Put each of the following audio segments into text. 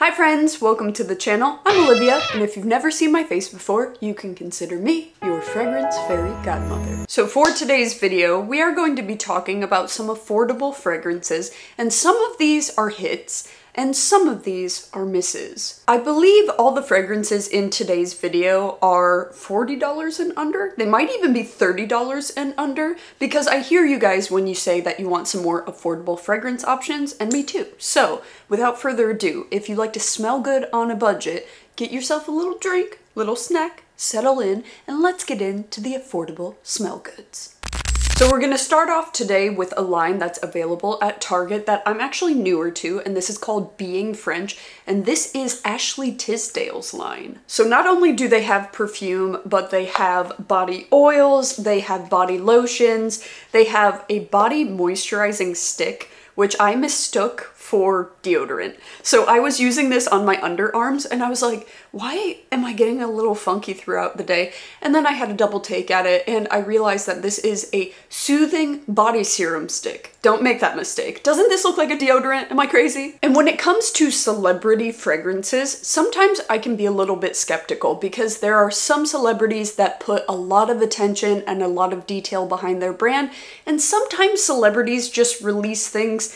Hi friends, welcome to the channel. I'm Olivia, and if you've never seen my face before, you can consider me your fragrance fairy godmother. So for today's video, we are going to be talking about some affordable fragrances, and some of these are hits, and some of these are misses. I believe all the fragrances in today's video are $40 and under. They might even be $30 and under, because I hear you guys when you say that you want some more affordable fragrance options, and me too. So without further ado, if you like to smell good on a budget, get yourself a little drink, little snack, settle in, and let's get into the affordable smell goods. So we're gonna start off today with a line that's available at Target that I'm actually newer to, and this is called Being French, and this is Ashley Tisdale's line. So not only do they have perfume, but they have body oils, they have body lotions, they have a body moisturizing stick, which I mistook for deodorant. So I was using this on my underarms and I was like, why am I getting a little funky throughout the day? And then I had a double take at it and I realized that this is a soothing body serum stick. Don't make that mistake. Doesn't this look like a deodorant? Am I crazy? And when it comes to celebrity fragrances, sometimes I can be a little bit skeptical because there are some celebrities that put a lot of attention and a lot of detail behind their brand, and sometimes celebrities just release things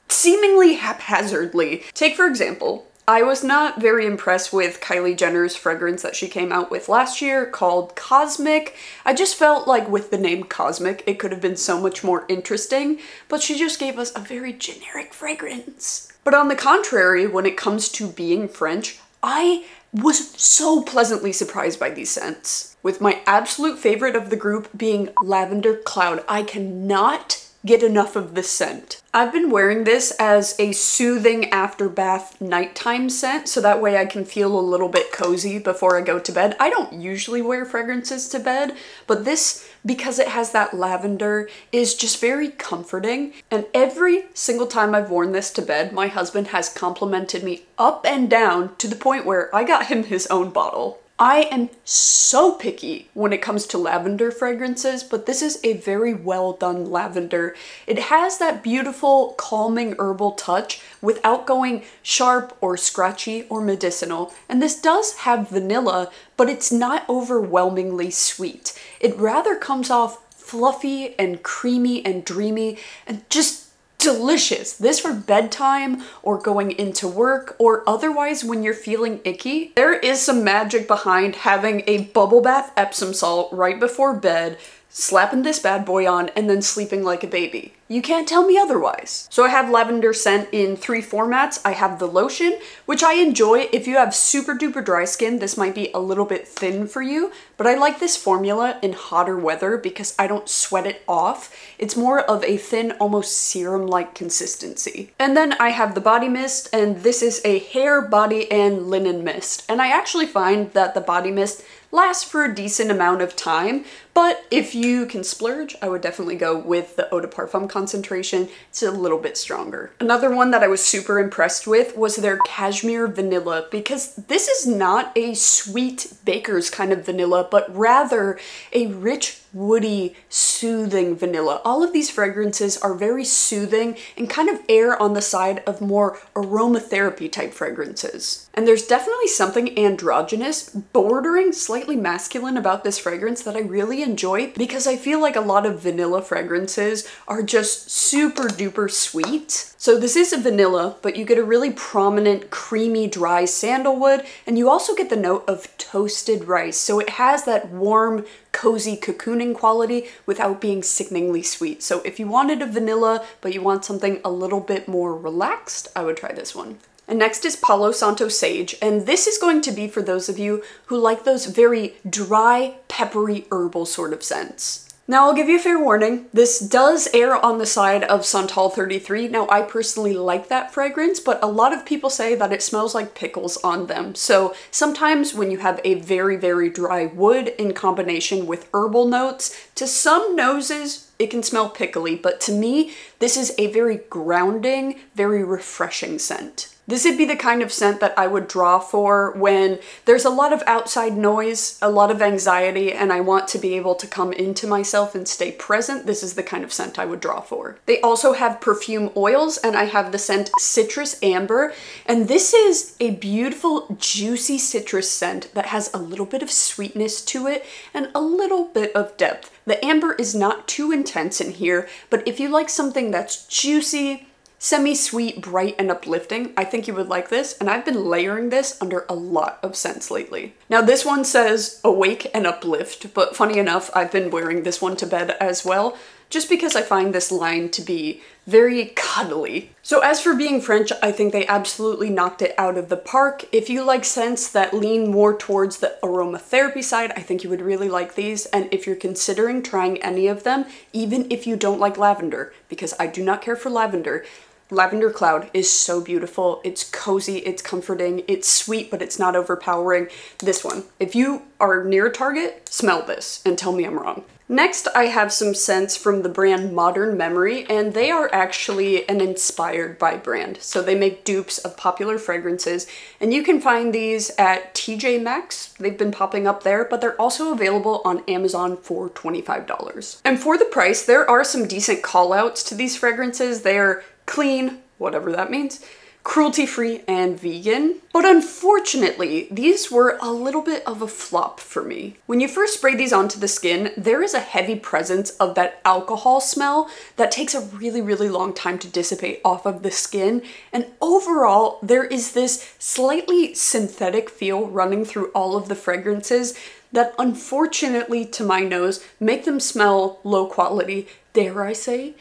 seemingly haphazardly. Take for example, I was not very impressed with Kylie Jenner's fragrance that she came out with last year called Cosmic. I just felt like with the name Cosmic, it could have been so much more interesting, but she just gave us a very generic fragrance. But on the contrary, when it comes to Being French, I was so pleasantly surprised by these scents. With my absolute favorite of the group being Lavender Cloud. I cannot get enough of this scent. I've been wearing this as a soothing after bath nighttime scent, so that way I can feel a little bit cozy before I go to bed. I don't usually wear fragrances to bed, but this, because it has that lavender, is just very comforting. And every single time I've worn this to bed, my husband has complimented me up and down to the point where I got him his own bottle. I am so picky when it comes to lavender fragrances, but this is a very well done lavender. It has that beautiful, calming herbal touch without going sharp or scratchy or medicinal. And this does have vanilla, but it's not overwhelmingly sweet. It rather comes off fluffy and creamy and dreamy and just delicious. This for bedtime or going into work or otherwise when you're feeling icky. There is some magic behind having a bubble bath Epsom salt right before bed, slapping this bad boy on, and then sleeping like a baby. You can't tell me otherwise. So I have lavender scent in 3 formats. I have the lotion, which I enjoy. If you have super duper dry skin, this might be a little bit thin for you, but I like this formula in hotter weather because I don't sweat it off. It's more of a thin, almost serum-like consistency. And then I have the body mist, and this is a hair, body, and linen mist. And I actually find that the body mist lasts for a decent amount of time, but if you can splurge, I would definitely go with the eau de parfum concentration. It's a little bit stronger. Another one that I was super impressed with was their Cashmere vanilla, because this is not a sweet baker's kind of vanilla, but rather a rich, woody, soothing vanilla. All of these fragrances are very soothing and kind of err on the side of more aromatherapy type fragrances. And there's definitely something androgynous, bordering slightly masculine about this fragrance that I really enjoy, because I feel like a lot of vanilla fragrances are just super duper sweet. So this is a vanilla, but you get a really prominent, creamy, dry sandalwood, and you also get the note of toasted rice. So it has that warm, cozy cocooning quality without being sickeningly sweet. So if you wanted a vanilla, but you want something a little bit more relaxed, I would try this one. And next is Palo Santo Sage, and this is going to be for those of you who like those very dry, peppery, herbal sort of scents. Now I'll give you a fair warning, this does err on the side of Santal 33. Now I personally like that fragrance, but a lot of people say that it smells like pickles on them. So sometimes when you have a very, very dry wood in combination with herbal notes, to some noses it can smell pickly, but to me, this is a very grounding, very refreshing scent. This would be the kind of scent that I would draw for when there's a lot of outside noise, a lot of anxiety, and I want to be able to come into myself and stay present. This is the kind of scent I would draw for. They also have perfume oils, and I have the scent Citrus Amber, and this is a beautiful, juicy citrus scent that has a little bit of sweetness to it and a little bit of depth. The amber is not too intense in here, but if you like something that's juicy, semi-sweet, bright, and uplifting, I think you would like this, and I've been layering this under a lot of scents lately. Now this one says awake and uplift, but funny enough, I've been wearing this one to bed as well, just because I find this line to be very cuddly. So as for being French, I think they absolutely knocked it out of the park. If you like scents that lean more towards the aromatherapy side, I think you would really like these. And if you're considering trying any of them, even if you don't like lavender, because I do not care for lavender, Lavender Cloud is so beautiful. It's cozy, it's comforting, it's sweet, but it's not overpowering. This one, if you are near Target, smell this and tell me I'm wrong. Next, I have some scents from the brand Modern Memory, and they are actually an inspired by brand. So they make dupes of popular fragrances, and you can find these at TJ Maxx. They've been popping up there, but they're also available on Amazon for $25. And for the price, there are some decent call outs to these fragrances. They are clean, whatever that means, cruelty-free, and vegan. But unfortunately, these were a little bit of a flop for me. When you first spray these onto the skin, there is a heavy presence of that alcohol smell that takes a really, really long time to dissipate off of the skin. And overall, there is this slightly synthetic feel running through all of the fragrances that unfortunately, to my nose, make them smell low quality, dare I say,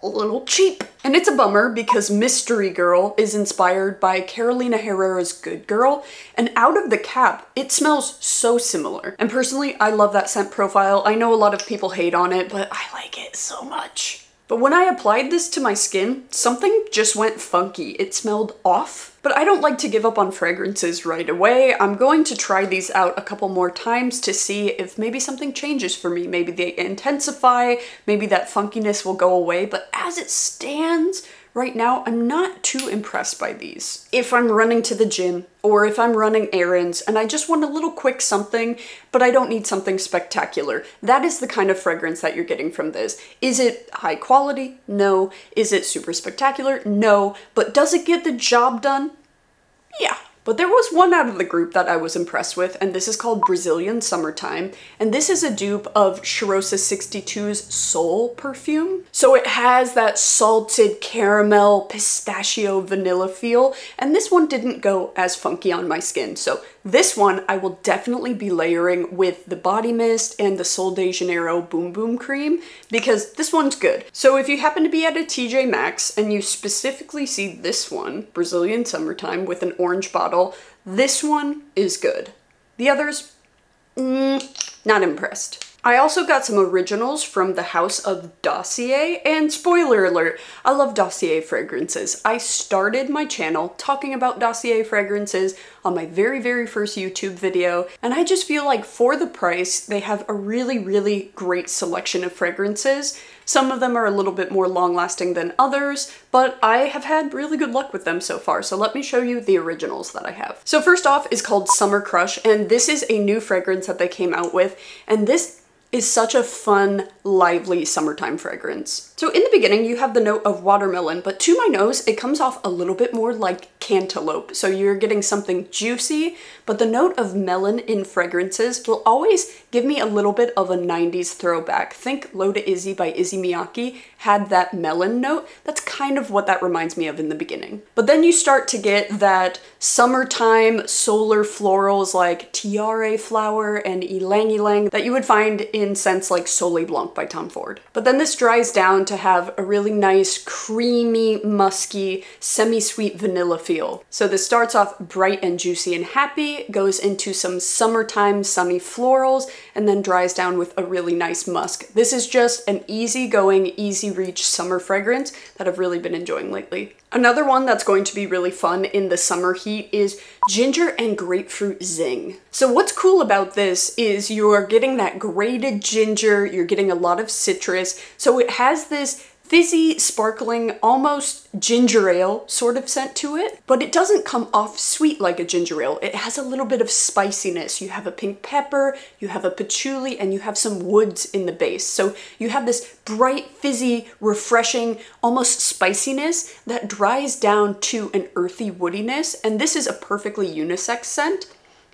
a little cheap. And it's a bummer because Mystery Girl is inspired by Carolina Herrera's Good Girl, and out of the cap, it smells so similar. And personally, I love that scent profile. I know a lot of people hate on it, but I like it so much. But when I applied this to my skin, something just went funky. It smelled off. But I don't like to give up on fragrances right away. I'm going to try these out a couple more times to see if maybe something changes for me. Maybe they intensify, maybe that funkiness will go away. But as it stands right now, I'm not too impressed by these. If I'm running to the gym or if I'm running errands and I just want a little quick something, but I don't need something spectacular, that is the kind of fragrance that you're getting from this. Is it high quality? No. Is it super spectacular? No. But does it get the job done? Yeah. But there was one out of the group that I was impressed with, and this is called Brazilian Summertime. And this is a dupe of Charosa 62's Soul perfume. So it has that salted caramel, pistachio, vanilla feel, and this one didn't go as funky on my skin. So this one I will definitely be layering with the body mist and the Sol de Janeiro Boom Boom Cream, because this one's good. So if you happen to be at a TJ Maxx and you specifically see this one, Brazilian Summertime, with an orange bottle, this one is good. The others, not impressed. I also got some originals from the house of Dossier, and spoiler alert, I love Dossier fragrances. I started my channel talking about Dossier fragrances on my very, very first YouTube video, and I just feel like for the price, they have a really, really great selection of fragrances. Some of them are a little bit more long-lasting than others, but I have had really good luck with them so far, so let me show you the originals that I have. So first off is called Summer Crush, and this is a new fragrance that they came out with, and this is such a fun, lively summertime fragrance. So in the beginning, you have the note of watermelon, but to my nose, it comes off a little bit more like cantaloupe. So you're getting something juicy, but the note of melon in fragrances will always give me a little bit of a 90s throwback. Think Loda Izzy by Izzy Miyake had that melon note. That's kind of what that reminds me of in the beginning. But then you start to get that summertime solar florals like tiare flower and ylang ylang that you would find in scents like Soleil Blanc by Tom Ford. But then this dries down to have a really nice, creamy, musky, semi-sweet vanilla feel. So this starts off bright and juicy and happy, goes into some summertime sunny florals, and then dries down with a really nice musk. This is just an easy-going, easy-reach summer fragrance that I've really been enjoying lately. Another one that's going to be really fun in the summer heat is Ginger and Grapefruit Zing. So what's cool about this is you're getting that grated ginger, you're getting a lot of citrus, so it has this fizzy, sparkling, almost ginger ale sort of scent to it, but it doesn't come off sweet like a ginger ale. It has a little bit of spiciness. You have a pink pepper, you have a patchouli, and you have some woods in the base. So you have this bright, fizzy, refreshing, almost spiciness that dries down to an earthy woodiness, and this is a perfectly unisex scent.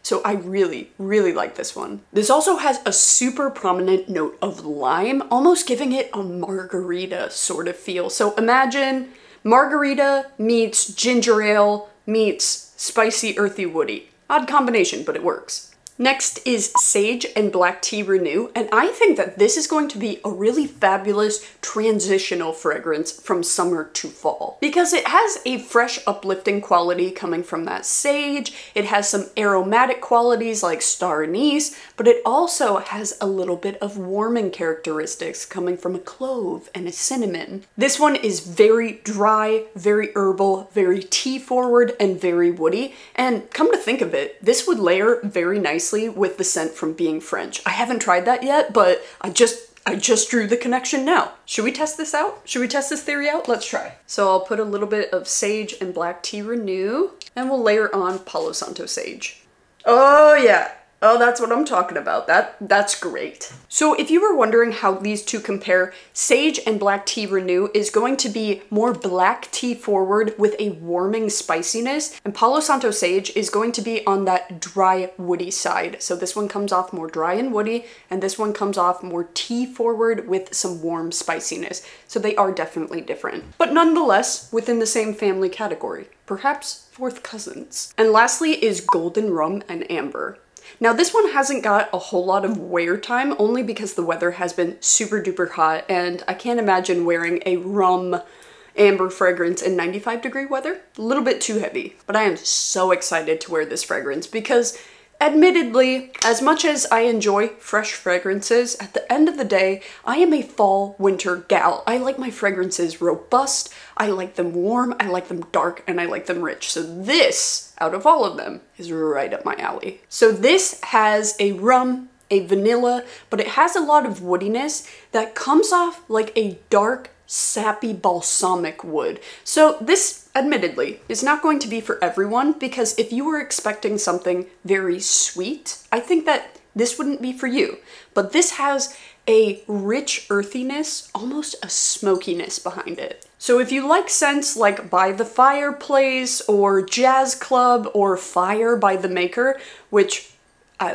So I really, really like this one. This also has a super prominent note of lime, almost giving it a margarita sort of feel. So imagine margarita meets ginger ale meets spicy, earthy, woody. Odd combination, but it works. Next is Sage and Black Tea Renew, and I think that this is going to be a really fabulous transitional fragrance from summer to fall because it has a fresh, uplifting quality coming from that sage. It has some aromatic qualities like star anise, but it also has a little bit of warming characteristics coming from a clove and a cinnamon. This one is very dry, very herbal, very tea forward, and very woody. And come to think of it, this would layer very nicely with the scent from Being French. I haven't tried that yet, but I just drew the connection now. Should we test this out? Should we test this theory out? Let's try. So I'll put a little bit of Sage and Black Tea Renew, and we'll layer on Palo Santo Sage. Oh yeah. Oh, that's what I'm talking about. That's great. So if you were wondering how these two compare, Sage and Black Tea Renew is going to be more black tea forward with a warming spiciness, and Palo Santo Sage is going to be on that dry, woody side. So this one comes off more dry and woody, and this one comes off more tea forward with some warm spiciness. So they are definitely different, but nonetheless within the same family category, perhaps fourth cousins. And lastly is Golden Rum and Amber. Now this one hasn't got a whole lot of wear time, only because the weather has been super duper hot, and I can't imagine wearing a rum amber fragrance in 95-degree weather. A little bit too heavy, but I am so excited to wear this fragrance because admittedly, as much as I enjoy fresh fragrances, at the end of the day, I am a fall winter gal. I like my fragrances robust, I like them warm, I like them dark, and I like them rich. So this, out of all of them, is right up my alley. So this has a rum, a vanilla, but it has a lot of woodiness that comes off like a dark, sappy balsamic wood. So this, admittedly, is not going to be for everyone, because if you were expecting something very sweet, I think that this wouldn't be for you. But this has a rich earthiness, almost a smokiness behind it. So if you like scents like By the Fireplace or Jazz Club or Fire by the Maker, which I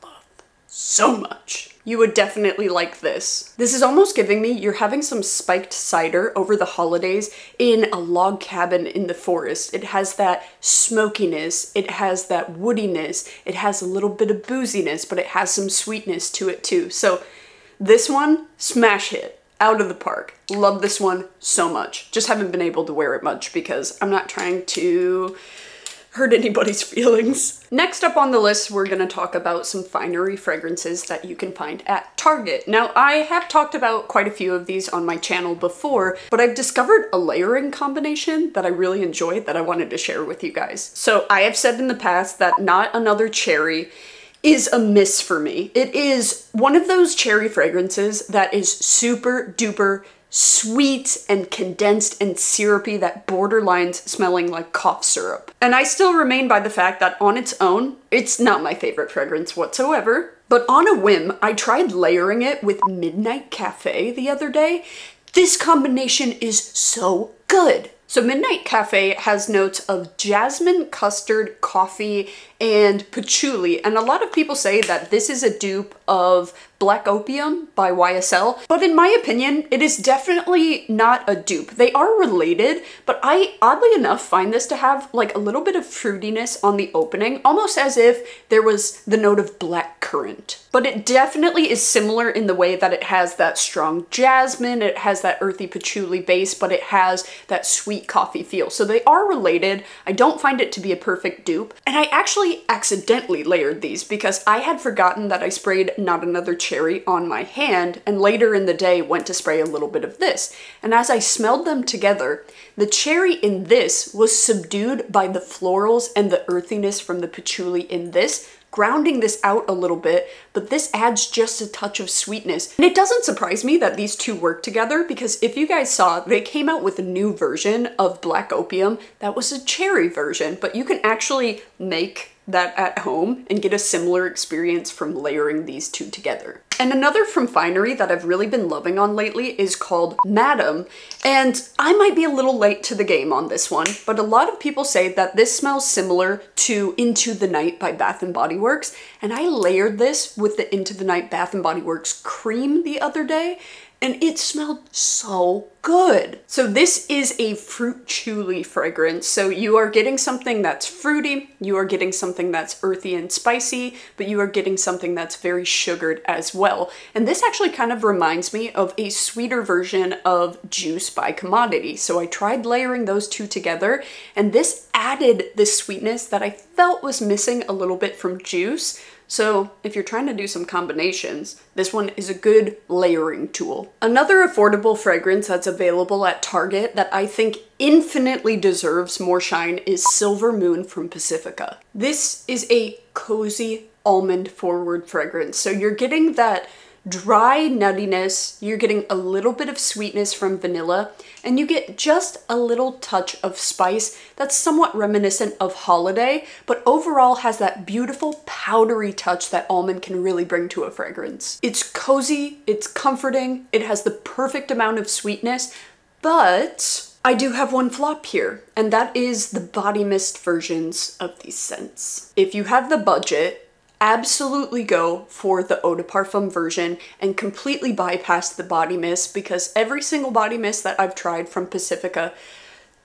love so much, you would definitely like this. This is almost giving me you're having some spiked cider over the holidays in a log cabin in the forest. It has that smokiness, it has that woodiness, it has a little bit of booziness, but it has some sweetness to it too. So this one, smash hit. Out of the park. Love this one so much. Just haven't been able to wear it much because I'm not trying to hurt anybody's feelings. Next up on the list, we're gonna talk about some Finery fragrances that you can find at Target. Now, I have talked about quite a few of these on my channel before, but I've discovered a layering combination that I really enjoy that I wanted to share with you guys. So I have said in the past that Not Another Cherry is a miss for me. It is one of those cherry fragrances that is super duper sweet and condensed and syrupy that borderlines smelling like cough syrup. And I still remain by the fact that on its own, it's not my favorite fragrance whatsoever. But on a whim, I tried layering it with Midnight Cafe the other day. This combination is so good. So Midnight Cafe has notes of jasmine, custard, coffee, and patchouli, and a lot of people say that this is a dupe of Black Opium by YSL, but in my opinion, it is definitely not a dupe. They are related, but I, oddly enough, find this to have like a little bit of fruitiness on the opening, almost as if there was the note of black currant. But it definitely is similar in the way that it has that strong jasmine, it has that earthy patchouli base, but it has that sweet coffee feel. So they are related. I don't find it to be a perfect dupe, and I actually accidentally layered these because I had forgotten that I sprayed Not Another Cherry on my hand, and later in the day went to spray a little bit of this. And as I smelled them together, the cherry in this was subdued by the florals and the earthiness from the patchouli in this, grounding this out a little bit, but this adds just a touch of sweetness. And it doesn't surprise me that these two work together, because if you guys saw, they came out with a new version of Black Opium that was a cherry version, but you can actually make that at home and get a similar experience from layering these two together. And another from Finery that I've really been loving on lately is called Madam, and I might be a little late to the game on this one, but a lot of people say that this smells similar to Into the Night by Bath & Body Works, and I layered this with the Into the Night Bath & Body Works cream the other day, and it smelled so good. So this is a fruit chewy fragrance. So you are getting something that's fruity, you are getting something that's earthy and spicy, but you are getting something that's very sugared as well. And this actually kind of reminds me of a sweeter version of Juice by Commodity. So I tried layering those two together, and this added this sweetness that I felt was missing a little bit from Juice. So if you're trying to do some combinations, this one is a good layering tool. Another affordable fragrance that's available at Target that I think infinitely deserves more shine is Silver Moon from Pacifica. This is a cozy almond forward fragrance. So you're getting that dry nuttiness, you're getting a little bit of sweetness from vanilla, and you get just a little touch of spice that's somewhat reminiscent of holiday, but overall has that beautiful powdery touch that almond can really bring to a fragrance. It's cozy, it's comforting, it has the perfect amount of sweetness, but I do have one flop here, and that is the body mist versions of these scents. If you have the budget, absolutely go for the eau de parfum version and completely bypass the body mist, because every single body mist that I've tried from Pacifica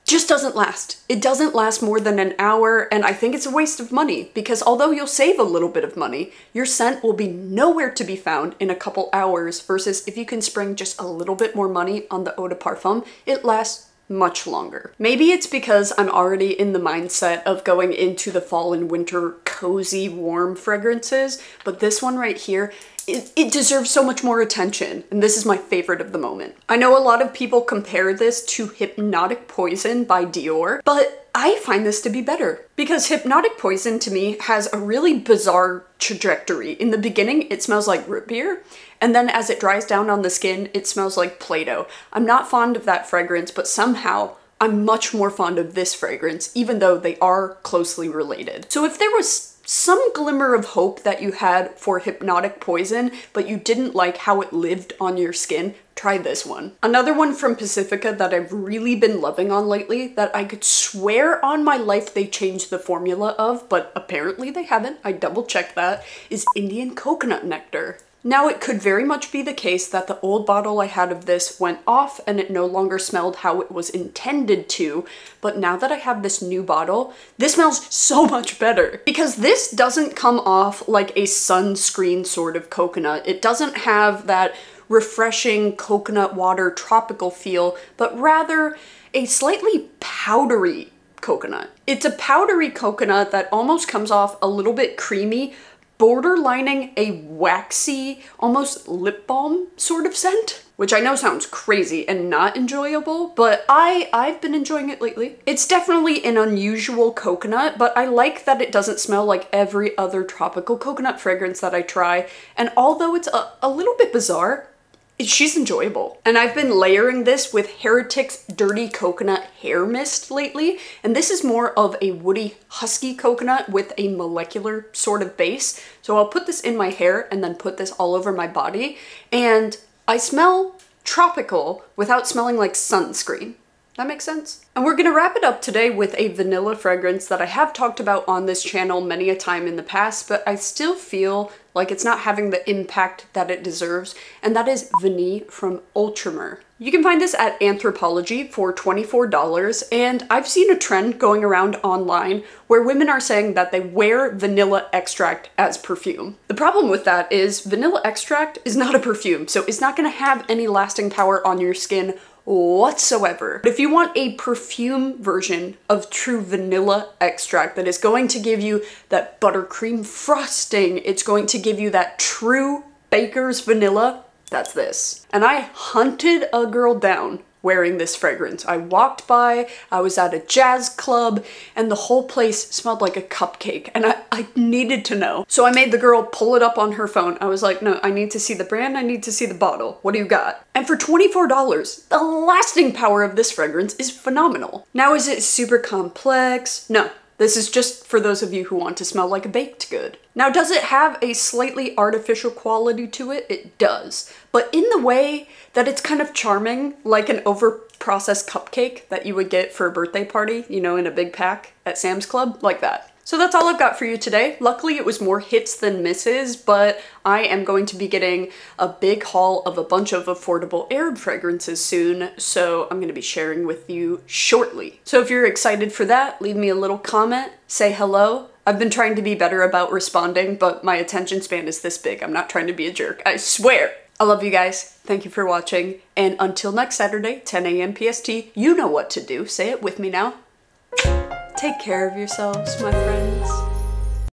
just doesn't last. It doesn't last more than an hour, and I think it's a waste of money, because although you'll save a little bit of money, your scent will be nowhere to be found in a couple hours, versus if you can spring just a little bit more money on the eau de parfum, it lasts much longer. Maybe it's because I'm already in the mindset of going into the fall and winter cozy, warm fragrances, but this one right here, it deserves so much more attention, and this is my favorite of the moment. I know a lot of people compare this to Hypnotic Poison by Dior, but I find this to be better, because Hypnotic Poison to me has a really bizarre trajectory. In the beginning, it smells like root beer, and then as it dries down on the skin, it smells like Play-Doh. I'm not fond of that fragrance, but somehow I'm much more fond of this fragrance, even though they are closely related. So if there was some glimmer of hope that you had for Hypnotic Poison, but you didn't like how it lived on your skin, try this one. Another one from Pacifica that I've really been loving on lately, that I could swear on my life they changed the formula of, but apparently they haven't, I double checked that, is Indian Coconut Nectar. Now, it could very much be the case that the old bottle I had of this went off and it no longer smelled how it was intended to, but now that I have this new bottle, this smells so much better, because this doesn't come off like a sunscreen sort of coconut. It doesn't have that refreshing coconut water tropical feel, but rather a slightly powdery coconut. It's a powdery coconut that almost comes off a little bit creamy, borderlining a waxy, almost lip balm sort of scent, which I know sounds crazy and not enjoyable, but I've been enjoying it lately. It's definitely an unusual coconut, but I like that it doesn't smell like every other tropical coconut fragrance that I try, and although it's a little bit bizarre, she's enjoyable. And I've been layering this with Heretic's Dirty Coconut Hair Mist lately, and this is more of a woody husky coconut with a molecular sort of base. So I'll put this in my hair and then put this all over my body, and I smell tropical without smelling like sunscreen. That makes sense? And we're gonna wrap it up today with a vanilla fragrance that I have talked about on this channel many a time in the past, but I still feel like it's not having the impact that it deserves, and that is Vanille from Outremer. You can find this at Anthropologie for $24, and I've seen a trend going around online where women are saying that they wear vanilla extract as perfume. The problem with that is vanilla extract is not a perfume, so it's not gonna have any lasting power on your skin whatsoever. But if you want a perfume version of true vanilla extract that is going to give you that buttercream frosting, it's going to give you that true baker's vanilla, that's this. And I hunted a girl down wearing this fragrance. I walked by, I was at a jazz club, and the whole place smelled like a cupcake, and I needed to know. So I made the girl pull it up on her phone. I was like, no, I need to see the brand, I need to see the bottle. What do you got? And for $24, the lasting power of this fragrance is phenomenal. Now, is it super complex? No. This is just for those of you who want to smell like a baked good. Now, does it have a slightly artificial quality to it? It does, but in the way that it's kind of charming, like an over-processed cupcake that you would get for a birthday party, you know, in a big pack at Sam's Club, like that. So that's all I've got for you today. Luckily, it was more hits than misses, but I am going to be getting a big haul of a bunch of affordable Arab fragrances soon, so I'm going to be sharing with you shortly. So if you're excited for that, leave me a little comment, say hello. I've been trying to be better about responding, but my attention span is this big. I'm not trying to be a jerk, I swear. I love you guys. Thank you for watching, and until next Saturday, 10 a.m. PST, you know what to do. Say it with me now. Take care of yourselves, my friends.